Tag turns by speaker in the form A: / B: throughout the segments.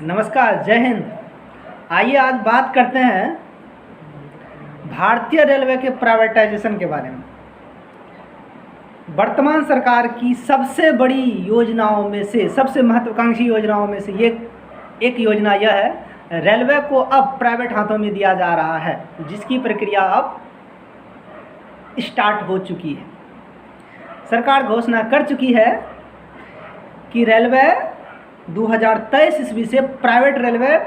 A: नमस्कार, जय हिंद। आइए आज बात करते हैं भारतीय रेलवे के प्राइवेटाइजेशन के बारे में। वर्तमान सरकार की सबसे बड़ी योजनाओं में से, सबसे महत्वाकांक्षी योजनाओं में से ये एक योजना यह है, रेलवे को अब प्राइवेट हाथों में दिया जा रहा है, जिसकी प्रक्रिया अब स्टार्ट हो चुकी है। सरकार घोषणा कर चुकी है कि रेलवे 2023 ईस्वी से प्राइवेट रेलवे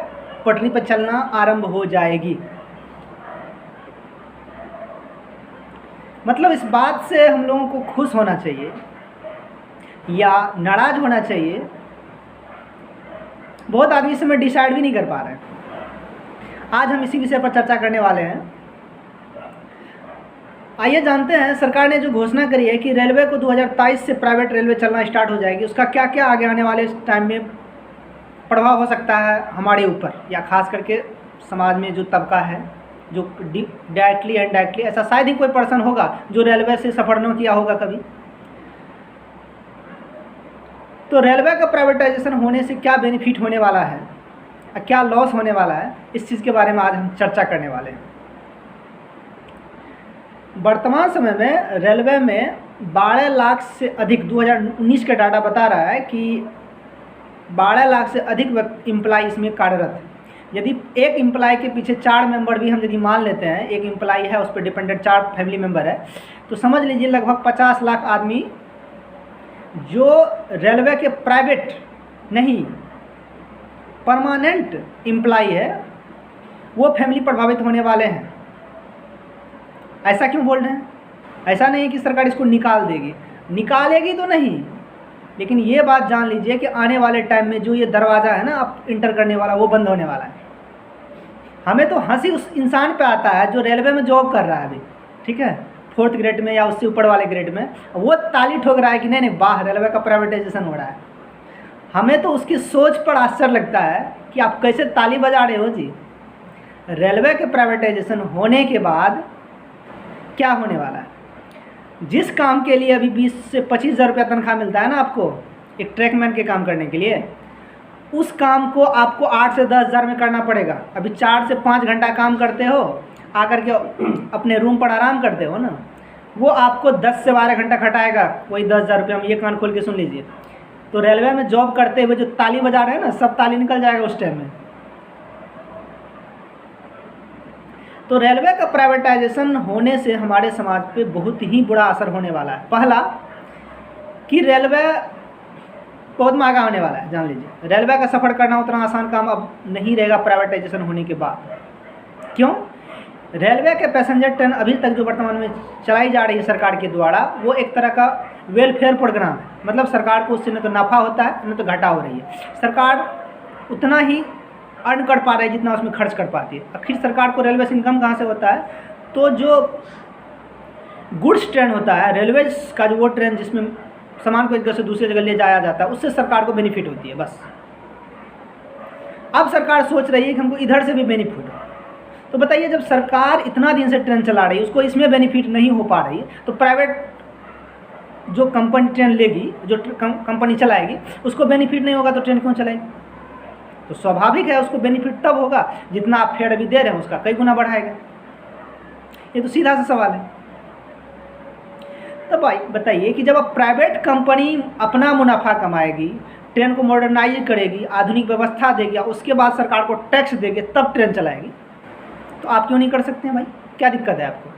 A: पटरी पर चलना आरंभ हो जाएगी। मतलब इस बात से हम लोगों को खुश होना चाहिए या नाराज होना चाहिए। बहुत आदमी इस समय डिसाइड भी नहीं कर पा रहे हैं। आज हम इसी विषय पर चर्चा करने वाले हैं। आइए जानते हैं सरकार ने जो घोषणा करी है कि रेलवे को 2023 से प्राइवेट रेलवे चलना स्टार्ट हो जाएगी, उसका क्या क्या आगे आने वाले टाइम में प्रभाव हो सकता है हमारे ऊपर, या खास करके समाज में जो तबका है जो डायरेक्टली एंड डायरेक्टली, ऐसा शायद ही कोई पर्सन होगा जो रेलवे से सफ़र न किया होगा कभी। तो रेलवे का प्राइवेटाइजेशन होने से क्या बेनिफिट होने वाला है, क्या लॉस होने वाला है, इस चीज़ के बारे में आज हम चर्चा करने वाले हैं। वर्तमान समय में रेलवे में 12 लाख से अधिक, 2019 का डाटा बता रहा है कि 12 लाख से अधिक एम्प्लॉय इसमें कार्यरत है। यदि एक एम्प्लॉय के पीछे 4 मेंबर भी हम यदि मान लेते हैं, एक एम्प्लॉय है उस पर डिपेंडेंट 4 फैमिली मेंबर है, तो समझ लीजिए लगभग 50 लाख आदमी जो रेलवे के प्राइवेट नहीं परमानेंट एम्प्लॉय है, वो फैमिली प्रभावित होने वाले हैं। ऐसा क्यों बोल रहे हैं? ऐसा नहीं है कि सरकार इसको निकाल देगी, निकालेगी तो नहीं, लेकिन ये बात जान लीजिए कि आने वाले टाइम में जो ये दरवाज़ा है ना आप इंटर करने वाला, वो बंद होने वाला है। हमें तो हंसी उस इंसान पे आता है जो रेलवे में जॉब कर रहा है अभी, ठीक है, 4th ग्रेड में या उससे ऊपर वाले ग्रेड में, वो ताली ठोक रहा है कि नहीं वाह रेलवे का प्राइवेटाइजेशन हो रहा है। हमें तो उसकी सोच पर आश्चर्य लगता है कि आप कैसे ताली बजा रहे हो जी। रेलवे के प्राइवेटाइजेशन होने के बाद क्या होने वाला है? जिस काम के लिए अभी 20 से 25 हज़ार रुपया तनख्वाह मिलता है ना आपको एक ट्रैकमैन के काम करने के लिए, उस काम को आपको 8 से 10 हज़ार में करना पड़ेगा। अभी 4 से 5 घंटा काम करते हो, आकर के अपने रूम पर आराम करते हो ना, वो आपको 10 से 12 घंटा खटाएगा, वही 10 हज़ार रुपया। हम ये कान खोल के सुन लीजिए। तो रेलवे में जॉब करते हुए जो ताली बजा रहे हैं ना, सब ताली निकल जाएगा उस टाइम में। तो रेलवे का प्राइवेटाइजेशन होने से हमारे समाज पे बहुत ही बुरा असर होने वाला है। पहला कि रेलवे बहुत महंगा होने वाला है। जान लीजिए रेलवे का सफ़र करना उतना आसान काम अब नहीं रहेगा प्राइवेटाइजेशन होने के बाद। क्यों? रेलवे के पैसेंजर ट्रेन अभी तक जो वर्तमान में चलाई जा रही है सरकार के द्वारा, वो एक तरह का वेलफेयर प्रोग्राम है। मतलब सरकार को उससे न तो नफ़ा होता है न तो घाटा हो रही है। सरकार उतना ही अर्न कर पा रही है जितना उसमें खर्च कर पाती है। आखिर सरकार को रेलवे से इनकम कहाँ से होता है? तो जो गुड्स ट्रेन होता है रेलवे का, जो वो ट्रेन जिसमें सामान को एक जगह से दूसरी जगह ले जाया जाता है, उससे सरकार को बेनिफिट होती है बस। अब सरकार सोच रही है कि हमको इधर से भी बेनिफिट हो। तो बताइए, जब सरकार इतना दिन से ट्रेन चला रही है, उसको इसमें बेनिफिट नहीं हो पा रही, तो प्राइवेट जो कंपनी ट्रेन लेगी, जो कंपनी चलाएगी, उसको बेनिफिट नहीं होगा तो ट्रेन क्यों चलाएगी? तो स्वाभाविक है उसको बेनिफिट तब होगा जितना आप फेयर अभी दे रहे हैं उसका कई गुना बढ़ाएगा। ये तो सीधा सा सवाल है। तो भाई बताइए कि जब अब प्राइवेट कंपनी अपना मुनाफा कमाएगी, ट्रेन को मॉडर्नाइज करेगी, आधुनिक व्यवस्था देगी, उसके बाद सरकार को टैक्स देगी, तब ट्रेन चलाएगी, तो आप क्यों नहीं कर सकते हैं भाई? क्या दिक्कत है आपको?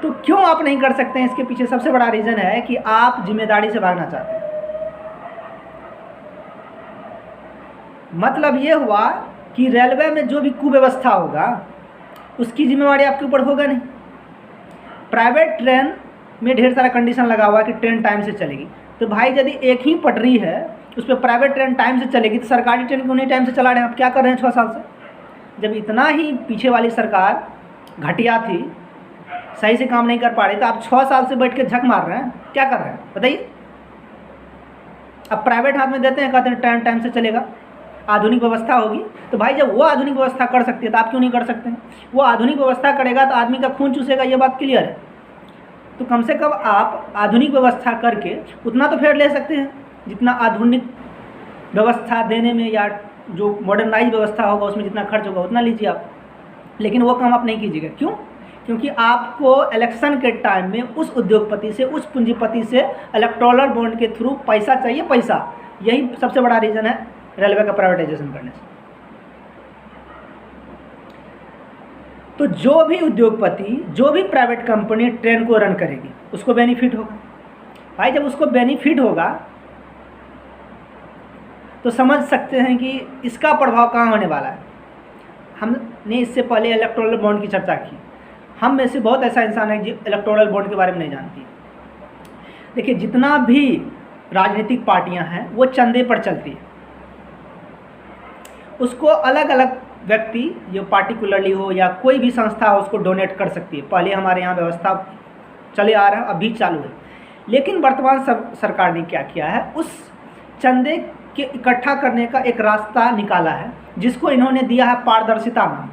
A: तो क्यों आप नहीं कर सकते हैं? इसके पीछे सबसे बड़ा रीज़न है कि आप जिम्मेदारी से भागना चाहते हैं। मतलब ये हुआ कि रेलवे में जो भी कुव्यवस्था होगा उसकी जिम्मेवारी आपके ऊपर होगा नहीं। प्राइवेट ट्रेन में ढेर सारा कंडीशन लगा हुआ है कि ट्रेन टाइम से चलेगी। तो भाई यदि एक ही पटरी है उस पर प्राइवेट ट्रेन टाइम से चलेगी, तो सरकारी ट्रेन क्यों नहीं टाइम से चला रहे हैं? आप क्या कर रहे हैं 6 साल से? जब इतना ही पीछे वाली सरकार घटिया थी, सही से काम नहीं कर पा रही, तो आप 6 साल से बैठ के झक मार रहे हैं, क्या कर रहे हैं बताइए? अब प्राइवेट हाथ में देते हैं, कहते हैं ट्रेन टाइम से चलेगा, आधुनिक व्यवस्था होगी। तो भाई जब वो आधुनिक व्यवस्था कर सकती है तो आप क्यों नहीं कर सकते हैं? वो आधुनिक व्यवस्था करेगा तो आदमी का खून चूसेगा, ये बात क्लियर है। तो कम से कम आप आधुनिक व्यवस्था करके उतना तो फेयर ले सकते हैं जितना आधुनिक व्यवस्था देने में या जो मॉडर्नाइज व्यवस्था होगा उसमें जितना खर्च होगा उतना लीजिए आप, लेकिन वो काम आप नहीं कीजिएगा। क्यों? क्योंकि आपको इलेक्शन के टाइम में उस उद्योगपति से, उस पूंजीपति से इलेक्टोरल बॉन्ड के थ्रू पैसा चाहिए, पैसा। यही सबसे बड़ा रीज़न है रेलवे का प्राइवेटाइजेशन करने से। तो जो भी उद्योगपति, जो भी प्राइवेट कंपनी ट्रेन को रन करेगी उसको बेनिफिट होगा। भाई जब उसको बेनिफिट होगा तो समझ सकते हैं कि इसका प्रभाव कहाँ होने वाला है। हमने इससे पहले इलेक्टोरल बॉन्ड की चर्चा की। हम में से बहुत ऐसा इंसान है जो इलेक्टोरल बॉन्ड के बारे में नहीं जानती। देखिए, जितना भी राजनीतिक पार्टियां हैं वो चंदे पर चलती है। उसको अलग अलग व्यक्ति, जो पार्टिकुलरली हो या कोई भी संस्था हो, उसको डोनेट कर सकती है। पहले हमारे यहाँ व्यवस्था चले आ रहा है, अभी चालू है। लेकिन वर्तमान सरकार ने क्या किया है, उस चंदे के इकट्ठा करने का एक रास्ता निकाला है जिसको इन्होंने दिया है पारदर्शिता नाम।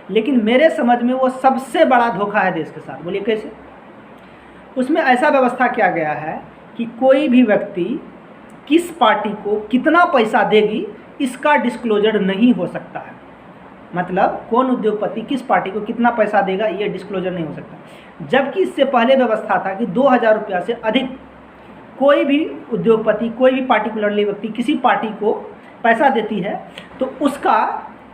A: लेकिन मेरे समझ में वो सबसे बड़ा धोखा है देश के साथ। बोलिए कैसे? उसमें ऐसा व्यवस्था किया गया है कि कोई भी व्यक्ति किस पार्टी को कितना पैसा देगी इसका डिस्क्लोजर नहीं हो सकता है। मतलब कौन उद्योगपति किस पार्टी को कितना पैसा देगा ये डिस्क्लोजर नहीं हो सकता। जबकि इससे पहले व्यवस्था था कि 2000 रुपया से अधिक कोई भी उद्योगपति, कोई भी पार्टिकुलरली व्यक्ति किसी पार्टी को पैसा देती है तो उसका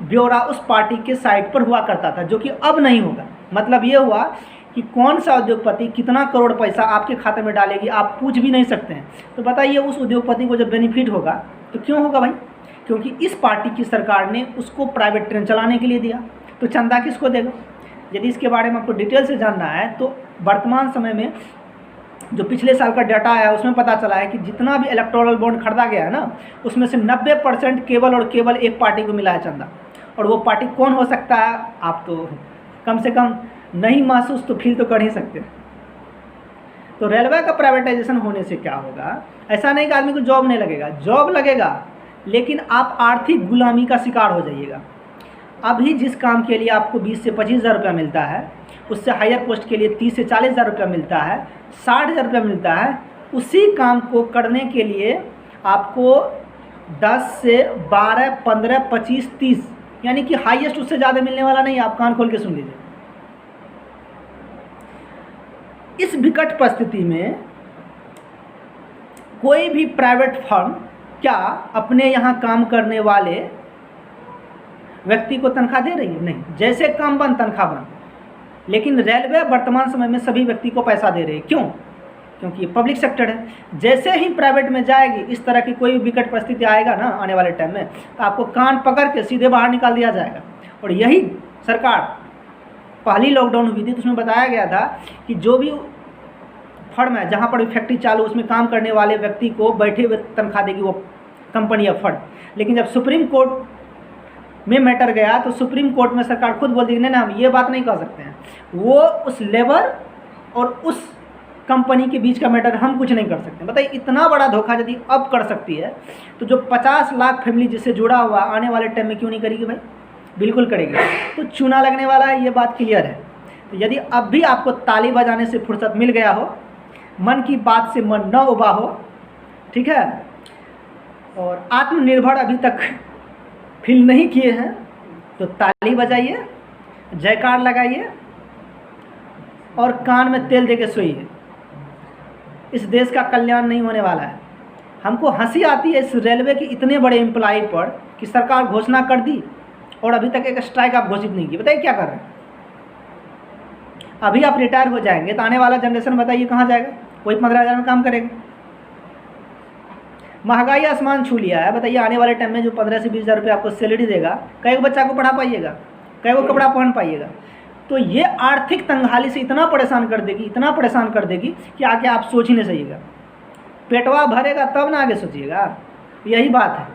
A: ब्यौरा उस पार्टी के साइट पर हुआ करता था, जो कि अब नहीं होगा। मतलब ये हुआ कि कौन सा उद्योगपति कितना करोड़ पैसा आपके खाते में डालेगी आप पूछ भी नहीं सकते हैं। तो बताइए, उस उद्योगपति को जब बेनिफिट होगा तो क्यों होगा भाई? क्योंकि इस पार्टी की सरकार ने उसको प्राइवेट ट्रेन चलाने के लिए दिया, तो चंदा किसको देगा? यदि इसके बारे में आपको डिटेल से जानना है तो वर्तमान समय में जो पिछले साल का डाटा आया उसमें पता चला है कि जितना भी इलेक्टोरल बॉन्ड खरीदा गया है ना, उसमें से 90% केवल और केवल एक पार्टी को मिला है चंदा। और वो पार्टी कौन हो सकता है आप तो कम से कम नहीं महसूस तो फील तो कर ही सकते। तो रेलवे का प्राइवेटाइजेशन होने से क्या होगा? ऐसा नहीं कि आदमी को जॉब नहीं लगेगा, जॉब लगेगा, लेकिन आप आर्थिक गुलामी का शिकार हो जाइएगा। अभी जिस काम के लिए आपको 20 से 25 हज़ार रुपया मिलता है, उससे हायर पोस्ट के लिए 30 से 40 हज़ार रुपया मिलता है, 60 हज़ार रुपया मिलता है। उसी काम को करने के लिए आपको 10 से 12, 15, 25, 30 यानी कि हाईएस्ट उससे ज़्यादा मिलने वाला नहीं। आप कान खोल के सुन लीजिए। इस विकट परिस्थिति में कोई भी प्राइवेट फर्म क्या अपने यहाँ काम करने वाले व्यक्ति को तनख्वाह दे रही है? नहीं। जैसे काम बंद तनख्वाह बंद। लेकिन रेलवे वर्तमान समय में सभी व्यक्ति को पैसा दे रही है। क्यों? क्योंकि ये पब्लिक सेक्टर है। जैसे ही प्राइवेट में जाएगी, इस तरह की कोई विकट परिस्थिति आएगा ना आने वाले टाइम में, तो आपको कान पकड़ के सीधे बाहर निकाल दिया जाएगा। और यही सरकार, पहली लॉकडाउन हुई थी तो उसमें बताया गया था कि जो भी फर्म है जहाँ पर फैक्ट्री चालू, उसमें काम करने वाले व्यक्ति को बैठे हुए तनख्वाह देगी वो कंपनी या फर्म। लेकिन जब सुप्रीम कोर्ट में मैटर गया तो सुप्रीम कोर्ट में सरकार खुद बोल दी नहीं, हम ये बात नहीं कह सकते हैं। वो उस लेबर और उस कंपनी के बीच का मैटर हम कुछ नहीं कर सकते। बताइए, इतना बड़ा धोखा यदि अब कर सकती है तो जो 50 लाख फैमिली जिससे जुड़ा हुआ आने वाले टाइम में क्यों नहीं करेगी भाई? बिल्कुल करेगी। तो चूना लगने वाला है, ये बात क्लियर है। तो यदि अब भी आपको ताली बजाने से फुर्सत मिल गया हो, मन की बात से मन न उबा हो, ठीक है, और आत्मनिर्भर अभी तक फील नहीं किए हैं, तो ताली बजाइए, जयकार लगाइए और कान में तेल दे के सोइए। इस देश का कल्याण नहीं होने वाला है। हमको हंसी आती है इस रेलवे के इतने बड़े एम्प्लॉय पर कि सरकार घोषणा कर दी और अभी तक एक स्ट्राइक आप घोषित नहीं की। बताइए क्या कर रहे हैं? अभी आप रिटायर हो जाएंगे तो आने वाला जनरेशन बताइए कहाँ जाएगा? वही 15,000 में काम करेगा। महंगाई आसमान छू लिया है। बताइए, आने वाले टाइम में जो 15 से 20 हज़ार रुपये आपको सैलरी देगा, कई बच्चा को पढ़ा पाइएगा, कई को कपड़ा पहन पाइएगा? तो ये आर्थिक तंगहाली से इतना परेशान कर देगी, इतना परेशान कर देगी कि आगे आप सोच ही नहीं सकिएगा। पेटवा भरेगा तब ना आगे सोचिएगा। यही बात है।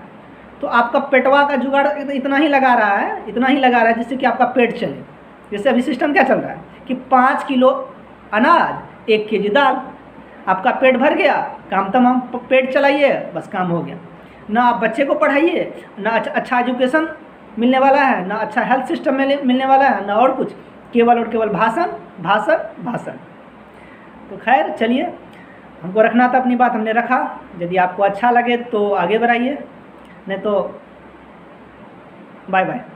A: तो आपका पेटवा का जुगाड़ इतना ही लगा रहा है, इतना ही लगा रहा है जिससे कि आपका पेट चले। जैसे अभी सिस्टम क्या चल रहा है कि 5 किलो अनाज 1 केजी दाल, आपका पेट भर गया, काम तमाम, पेट चलाइए, बस काम हो गया। ना आप बच्चे को पढ़ाइए, ना अच्छा एजुकेशन मिलने वाला है, ना अच्छा हेल्थ सिस्टम मिलने वाला है, ना और कुछ, केवल और केवल भाषण भाषण भाषण। तो खैर चलिए, हमको रखना था अपनी बात, हमने रखा। यदि आपको अच्छा लगे तो आगे बढ़ाइए, नहीं तो बाय बाय।